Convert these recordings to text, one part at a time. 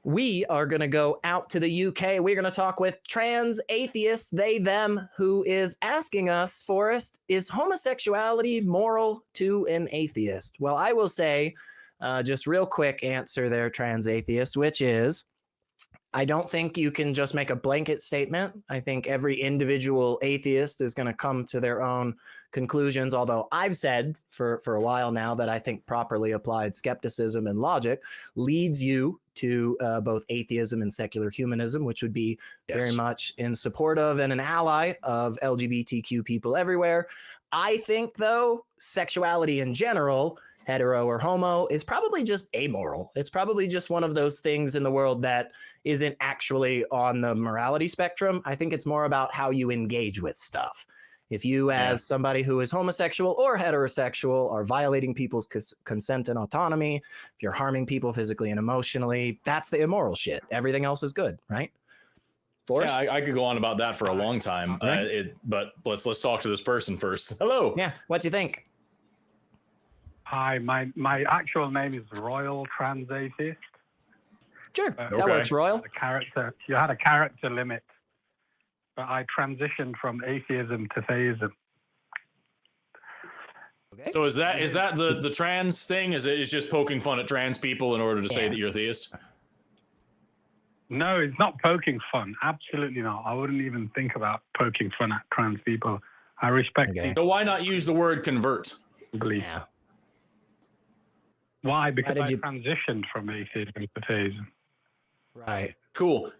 we are going to go out to the UK. We're going to talk with trans atheists, they, them, who is asking us, Forrest, is homosexuality moral to an atheist? Well, I will say, just real quick answer there, trans atheist, which is, I don't think you can just make a blanket statement. I think every individual atheist is going to come to their own conclusions, although I've said for a while now that I think properly applied skepticism and logic leads you to both atheism and secular humanism, which would be very much in support of and an ally of LGBTQ people everywhere. I think, though, sexuality in general, hetero or homo, is probably just amoral. It's probably just one of those things in the world that isn't actually on the morality spectrum. I think it's more about how you engage with stuff. If you, as somebody who is homosexual or heterosexual, are violating people's consent and autonomy, if you're harming people physically and emotionally, that's the immoral shit. Everything else is good, right? Forrest? Yeah, I could go on about that for a long time, but let's talk to this person first. Hello. Yeah, what do you think? Hi, my actual name is Royal Trans Atheist. Sure, that works, Royal. You had a character limit, but I transitioned from atheism to theism. Okay. So is that the trans thing? Is just poking fun at trans people in order to say that you're a theist? No, it's not poking fun. Absolutely not. I wouldn't even think about poking fun at trans people. I respect people. So why not use the word convert? Yeah. Why? Because I transitioned from atheism to theism. Right. Cool.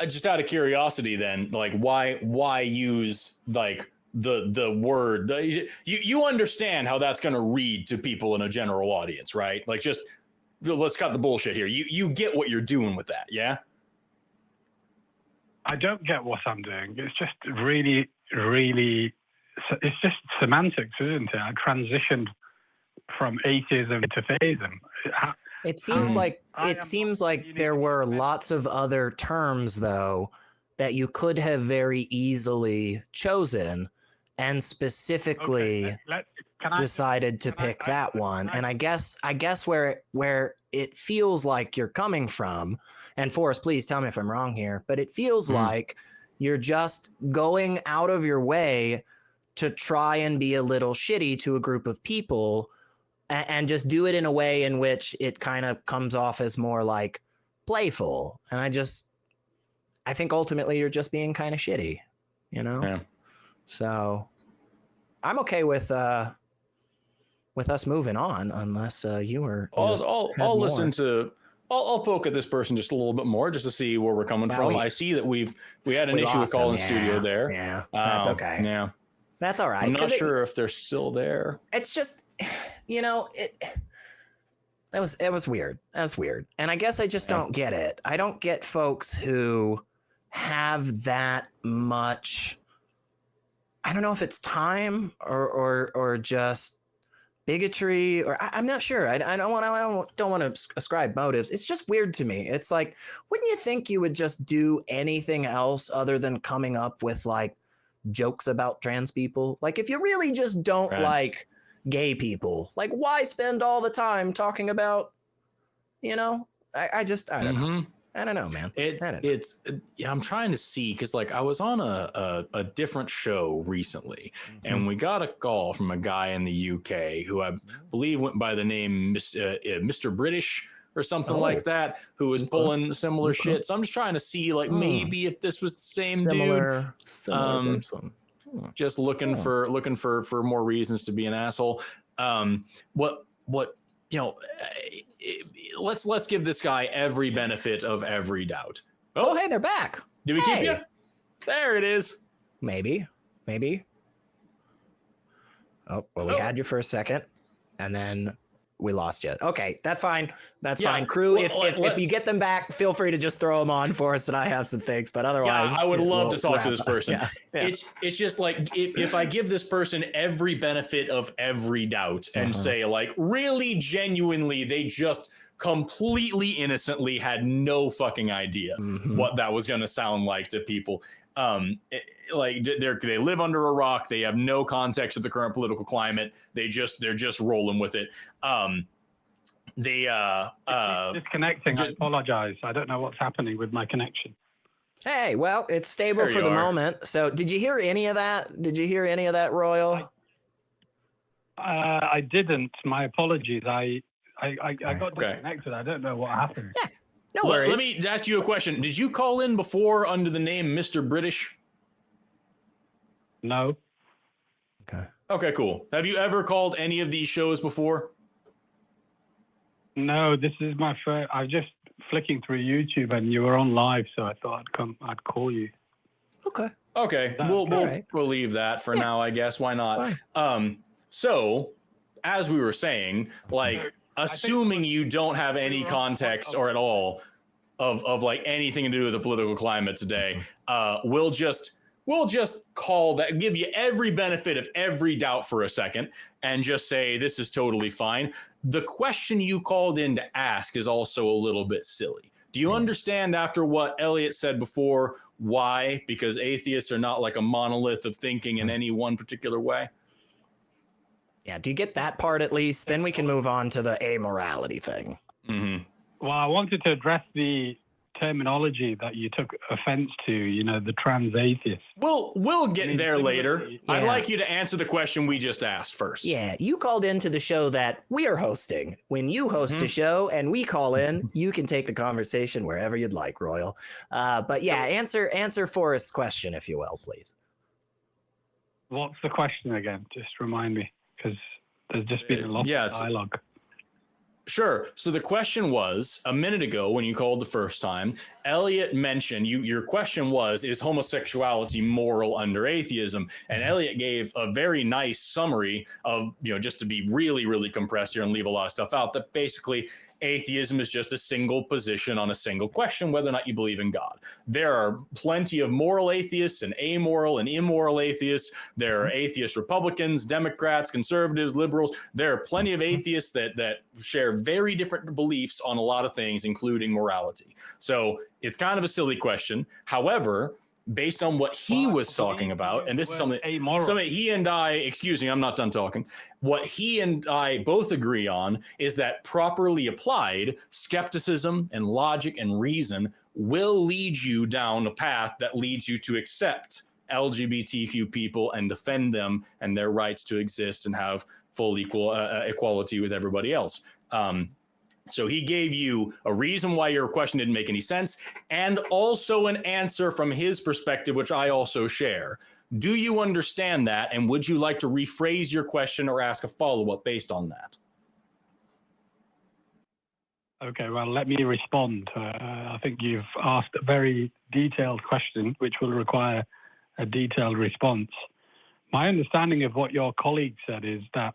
Just out of curiosity, then, like, why use like the word? You understand how that's going to read to people in a general audience, right? Like, just let's cut the bullshit here. You get what you're doing with that, yeah? I don't get what I'm doing. It's just really, it's just semantics, isn't it? I transitioned from atheism to theism. It seems like there were lots of other terms, though, that you could have very easily chosen and specifically decided to pick that one. And I guess where it feels like you're coming from, and Forrest, please tell me if I'm wrong here, but it feels like you're just going out of your way to try and be a little shitty to a group of people and just do it in a way in which it kind of comes off as more like playful. And I think ultimately you're just being kind of shitty, you know? Yeah. So I'm okay with us moving on unless you were. I'll listen to. I'll poke at this person just a little bit more just to see where we're coming from. I see that we had an issue with calling studio there. Yeah, that's okay. Yeah, that's all right. I'm not sure if they're still there. It's just, you know, it was weird. That's weird. And I guess I just don't get it. I don't get folks who have that much. I don't know if it's time or just bigotry, or I'm not sure. I don't want to ascribe motives. It's just weird to me. It's like, wouldn't you think you would just do anything else other than coming up with like jokes about trans people? Like, if you really just don't like gay people, like, why spend all the time talking about, you know? I don't know. I don't know, man. I'm trying to see, because like I was on a different show recently, and we got a call from a guy in the UK who I believe went by the name Mr. British or something like that, who was pulling similar shit. So I'm just trying to see, like, maybe if this was the same dude. Similar just looking for more reasons to be an asshole. What you know, let's give this guy every benefit of every doubt. Oh, hey, they're back. Did we keep you? There it is. Maybe. Oh, well, we had you for a second, and then we lost you. Okay, that's fine. That's fine. Crew, if you get them back, feel free to just throw them on for us, and I have some things. But otherwise, I would love to talk to this person. Yeah. It's just like, if I give this person every benefit of every doubt and say, like, really genuinely, they just completely innocently had no fucking idea what that was going to sound like to people. Like, they live under a rock. They have no context of the current political climate. They're just rolling with it. disconnecting. I apologize. I don't know what's happening with my connection. Hey, well, it's stable for the moment. So did you hear any of that? Did you hear any of that, Royal? I didn't. My apologies. I got disconnected. I don't know what happened. Yeah, no worries. Let me ask you a question. Did you call in before under the name Mr. British? No. Okay, cool. Have you ever called any of these shows before? No, this is my first. I was just flicking through YouTube and you were on live, so I thought I'd call you. Okay. We'll leave that for now, I guess. Why not? Fine. So as we were saying, like, assuming you don't have any context or at all of like anything to do with the political climate today, we'll just call that, give you every benefit of every doubt for a second and just say this is totally fine. The question you called in to ask is also a little bit silly. Do you understand, after what Elliot said before, why? Because atheists are not like a monolith of thinking in any one particular way. Yeah, do you get that part at least? Then we can move on to the amorality thing. Mm-hmm. Well, I wanted to address the terminology that you took offense to, the trans atheist. We'll get there later. Yeah. I'd like you to answer the question we just asked first. Yeah, you called into the show that we are hosting. When you host a show and we call in, you can take the conversation wherever you'd like, Royal. But yeah, answer Forrest's question, if you will, please. What's the question again? Just remind me, because there's just been a lot of dialogue. Sure. So the question was, a minute ago when you called the first time, Elliot mentioned, your question was, is homosexuality moral under atheism? And Elliot gave a very nice summary of, just to be really, really compressed here and leave a lot of stuff out, that basically atheism is just a single position on a single question, whether or not you believe in God. There are plenty of moral atheists and amoral and immoral atheists. There are atheist Republicans, Democrats, conservatives, liberals. There are plenty of atheists that share very different beliefs on a lot of things, including morality. So it's kind of a silly question. However, based on what he was talking about, and this is something he and I, excuse me, I'm not done talking. What he and I both agree on is that properly applied, skepticism and logic and reason will lead you down a path that leads you to accept LGBTQ people and defend them and their rights to exist and have full equality with everybody else. So he gave you a reason why your question didn't make any sense, and also an answer from his perspective, which I also share. Do you understand that? And would you like to rephrase your question or ask a follow-up based on that? Okay, well, let me respond. I think you've asked a very detailed question, which will require a detailed response. My understanding of what your colleague said is that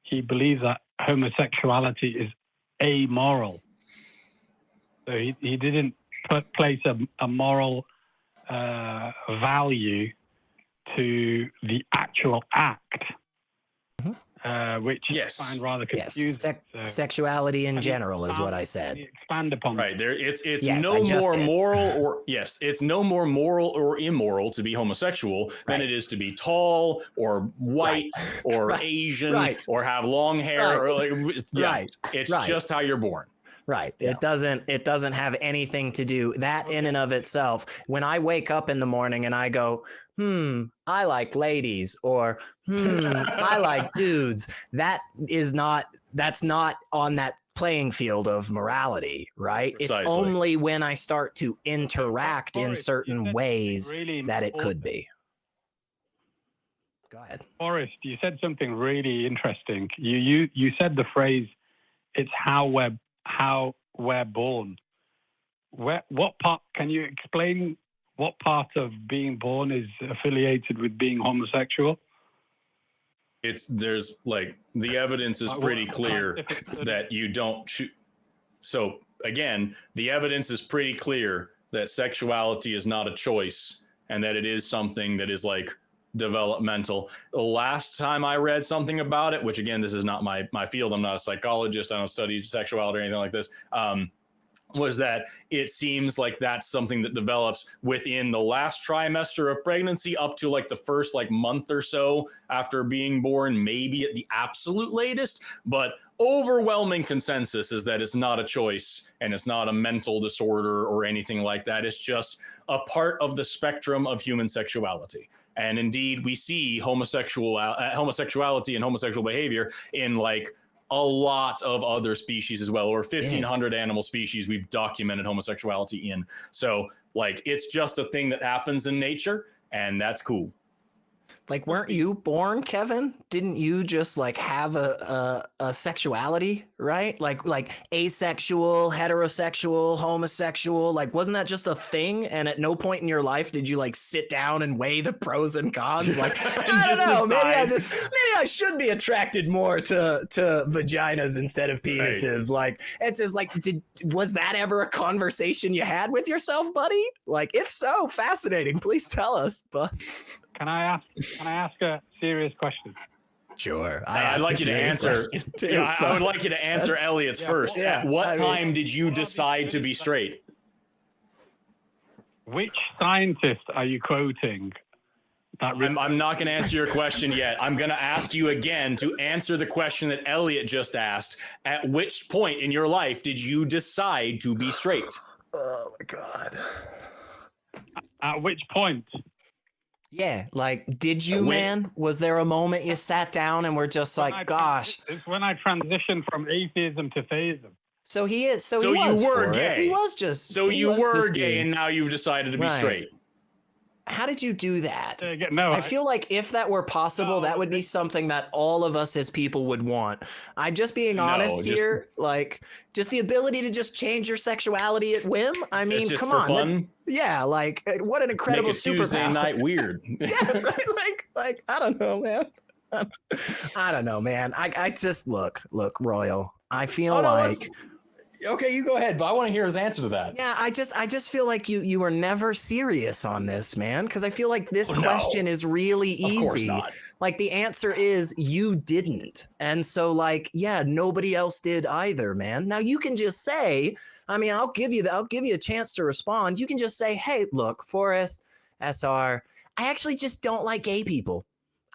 he believes that homosexuality is amoral. So he didn't place a moral value to the actual act, which I find rather confusing. Yes. Sexuality in general is what I said. Expand upon right there. It's no more moral or immoral to be homosexual than it is to be tall or white or Asian or have long hair. It's just how you're born. Right. Yeah. It doesn't have anything to do that in and of itself. When I wake up in the morning and I go, I like ladies, or I like dudes, that's not on that playing field of morality, right? Precisely. It's only when I start to interact in certain ways that it could be. Go ahead. Forrest, you said something really interesting. You said the phrase, it's how we're born. What part, can you explain what part of being born is affiliated with being homosexual? There's like, the evidence is pretty clear that you don't shoot. So again, the evidence is pretty clear that sexuality is not a choice and that it is something that is like developmental. The last time I read something about it, which again, this is not my field. I'm not a psychologist. I don't study sexuality or anything like this. was that it seems like that's something that develops within the last trimester of pregnancy up to like the first like month or so after being born, maybe at the absolute latest. But overwhelming consensus is that it's not a choice and it's not a mental disorder or anything like that. It's just a part of the spectrum of human sexuality. And indeed, we see homosexuality and homosexual behavior in like a lot of other species as well. Over 1,500 animal species we've documented homosexuality in. So like, it's just a thing that happens in nature, and that's cool. Like, weren't you born, Kevin? Didn't you just like have a sexuality, right? Like asexual, heterosexual, homosexual. Like, wasn't that just a thing? And at no point in your life did you like sit down and weigh the pros and cons? Like, I don't know. Maybe I should be attracted more to vaginas instead of penises. Right. Like, it's just like, was that ever a conversation you had with yourself, buddy? Like, if so, fascinating. Please tell us. But Can I ask a serious question? Sure. I'd like you to answer. Yeah, I would like you to answer Elliot's first. Yeah, At what time did you decide to be straight? Which scientist are you quoting? I'm not going to answer your question yet. I'm going to ask you again to answer the question that Elliot just asked. At which point in your life did you decide to be straight? Oh my God. At which point? Yeah, like, did you, man? Was there a moment you sat down and were just like, gosh? It's when I transitioned from atheism to theism. So he is. So you were gay. He was just. So you were gay, and now you've decided to be straight. How did you do that? No, I feel like if that were possible, that would be something that all of us as people would want. I'm just being honest here. Like, just the ability to just change your sexuality at whim. I mean, come on. Fun. Yeah, like, what an incredible superpower. Tuesday night weird. Yeah, right? Like, I don't know, man. I don't know, man. I just look, Royal. I feel like. Okay, you go ahead, but I want to hear his answer to that. Yeah, I just feel like you were never serious on this, man, because I feel like this question is really easy. Of course not. Like, the answer is you didn't. And so, like, yeah, nobody else did either, man. Now you can just say, I mean, I'll give you a chance to respond. You can just say, hey, look, Forrest, SR, I actually just don't like gay people.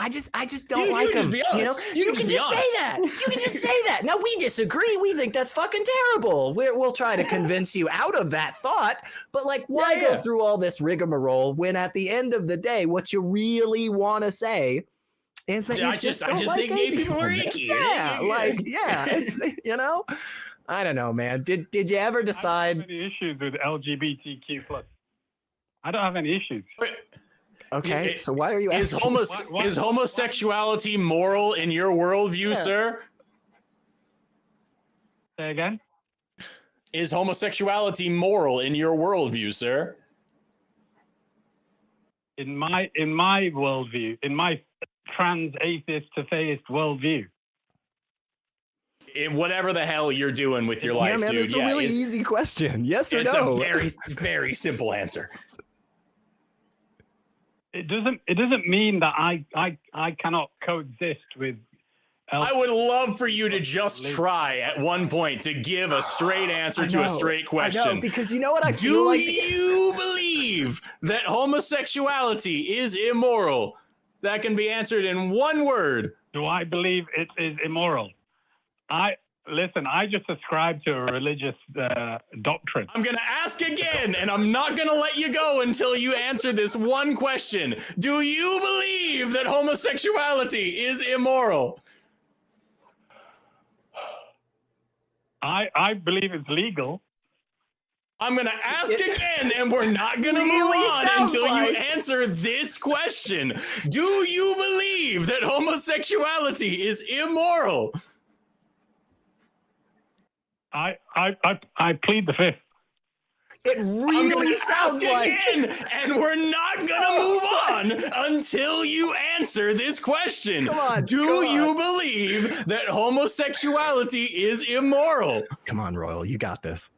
I just don't like them. You know, you can just say that. You can just say that. Now, we disagree. We think that's fucking terrible. We'll try to convince you out of that thought. But like, why go through all this rigmarole when at the end of the day, what you really want to say is that I just think gay people are icky. Yeah, like, yeah, it's, you know, I don't know, man. Did you ever decide? I don't have any issues with LGBTQ+. I don't have any issues. Okay, so why are you asking? Is homosexuality moral in your worldview, sir? Say again? Is homosexuality moral in your worldview, sir? In my worldview, in my trans atheist to theist worldview. In whatever the hell you're doing with your life, man, dude. It's a really easy question. Yes or no? It's a very, very simple answer. It doesn't mean that I cannot coexist with. I would love for you to just try at one point to give a straight answer to a straight question. I know, because you know what I feel like. Do you believe that homosexuality is immoral? That can be answered in one word. Do I believe it is immoral? Listen, I just subscribe to a religious doctrine. I'm going to ask again, and I'm not going to let you go until you answer this one question. Do you believe that homosexuality is immoral? I believe it's legal. I'm going to ask again, and we're not going to move on until you answer this question. Do you believe that homosexuality is immoral? I plead the fifth. It really sounds like again, and we're not gonna move on until you answer this question. Come on. Do you believe that homosexuality is immoral? Come on, Royal, you got this.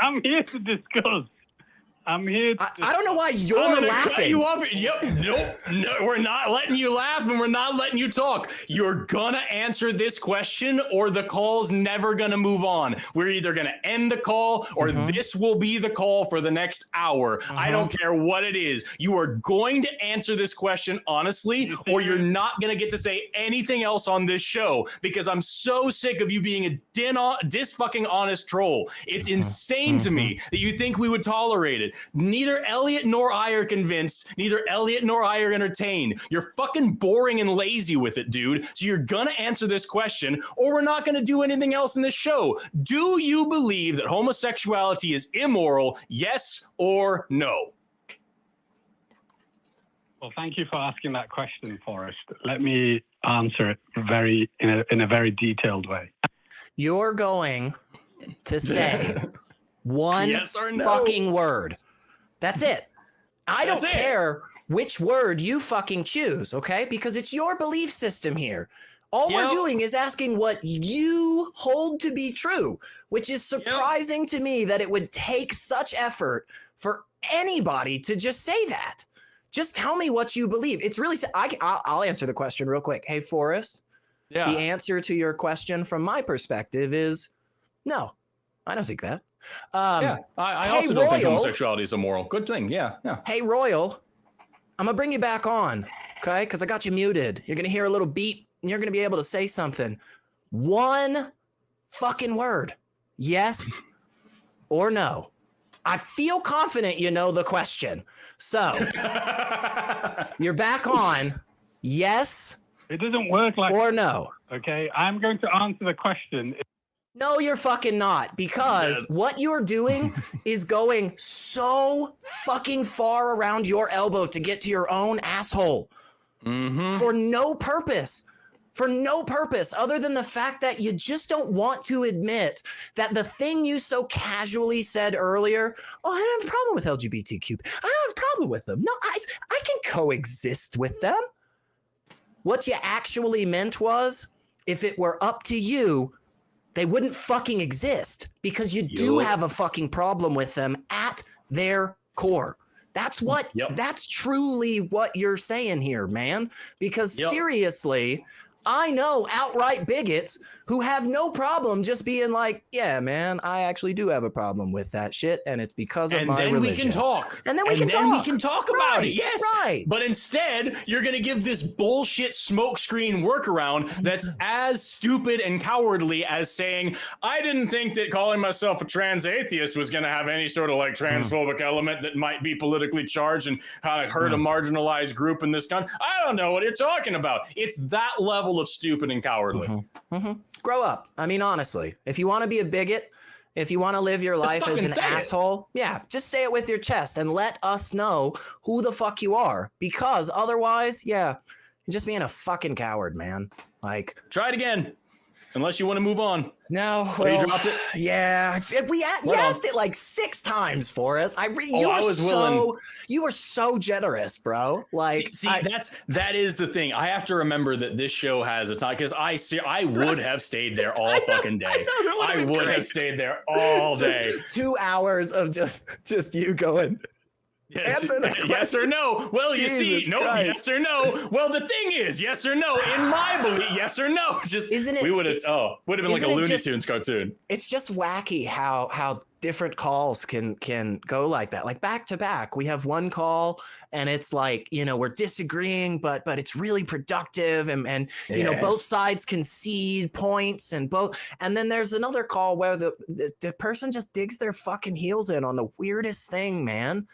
I'm here to discuss. I'm here. I don't know why you're I'm gonna laughing. cut you off. Yep. Nope. No, we're not letting you laugh and we're not letting you talk. You're gonna answer this question or the call's never gonna move on. We're either gonna end the call or this will be the call for the next hour. I don't care what it is. You are going to answer this question honestly, or you're not gonna get to say anything else on this show because I'm so sick of you being a dis-fucking honest troll. It's insane to me that you think we would tolerate it. Neither Elliot nor I are convinced. Neither Elliot nor I are entertained. You're fucking boring and lazy with it, dude. So you're gonna answer this question, or we're not gonna do anything else in this show. Do you believe that homosexuality is immoral? Yes or no? Well, thank you for asking that question, Forrest. Let me answer it in a very detailed way. You're going to say one Yes or no? fucking word. That's it. I don't care which word you fucking choose, okay? Because it's your belief system here. All we're doing is asking what you hold to be true, which is surprising to me that it would take such effort for anybody to just say that. Just tell me what you believe. It's really, I'll answer the question real quick. Hey, Forrest, the answer to your question from my perspective is no, I don't think that. I also don't think homosexuality is immoral. Good thing. Yeah. Hey, Royal, I'm going to bring you back on, okay? Because I got you muted. You're going to hear a little beep, and you're going to be able to say something. One fucking word. Yes or no. I feel confident you know the question. So, you're back on. Yes. It doesn't work like or no. Okay, I'm going to answer the question. No, you're fucking not, because what you're doing is going so fucking far around your elbow to get to your own asshole for no purpose. For no purpose other than the fact that you just don't want to admit that the thing you so casually said earlier, oh, I don't have a problem with LGBTQ. I don't have a problem with them. No, I can coexist with them. What you actually meant was, if it were up to you, they wouldn't fucking exist because you do have a fucking problem with them at their core. That's what, that's truly what you're saying here, man. Because seriously, I know outright bigots who have no problem just being like, yeah, man, I actually do have a problem with that shit, and it's because of my religion. And then we can talk. And then we can talk about it, yes. Right. But instead, you're going to give this bullshit smokescreen workaround that's as stupid and cowardly as saying, I didn't think that calling myself a trans atheist was going to have any sort of like transphobic element that might be politically charged and hurt a marginalized group in this country. I don't know what you're talking about. It's that level of stupid and cowardly. Grow up. I mean, honestly, if you want to be a bigot, if you want to live your life as an asshole, just say it with your chest and let us know who the fuck you are. Because otherwise, you're just being a fucking coward, man. Like, try it again. Unless you want to move on. No, you dropped it. Yeah, you asked it like 6 times for us. You were so generous, bro. Like, that is the thing. I have to remember that this show has a time because I would have stayed there all fucking day. I would have stayed there all day. 2 hours of just you going. Answer the question. Yes or no. Well, Jesus, you see, no, yes or no. Well, the thing is, yes or no. In my belief, yes or no. Just would have been like a Looney Tunes cartoon. It's just wacky how different calls can go like that. Like back to back, we have one call and it's like, we're disagreeing, but it's really productive and both sides concede points and then there's another call where the person just digs their fucking heels in on the weirdest thing, man.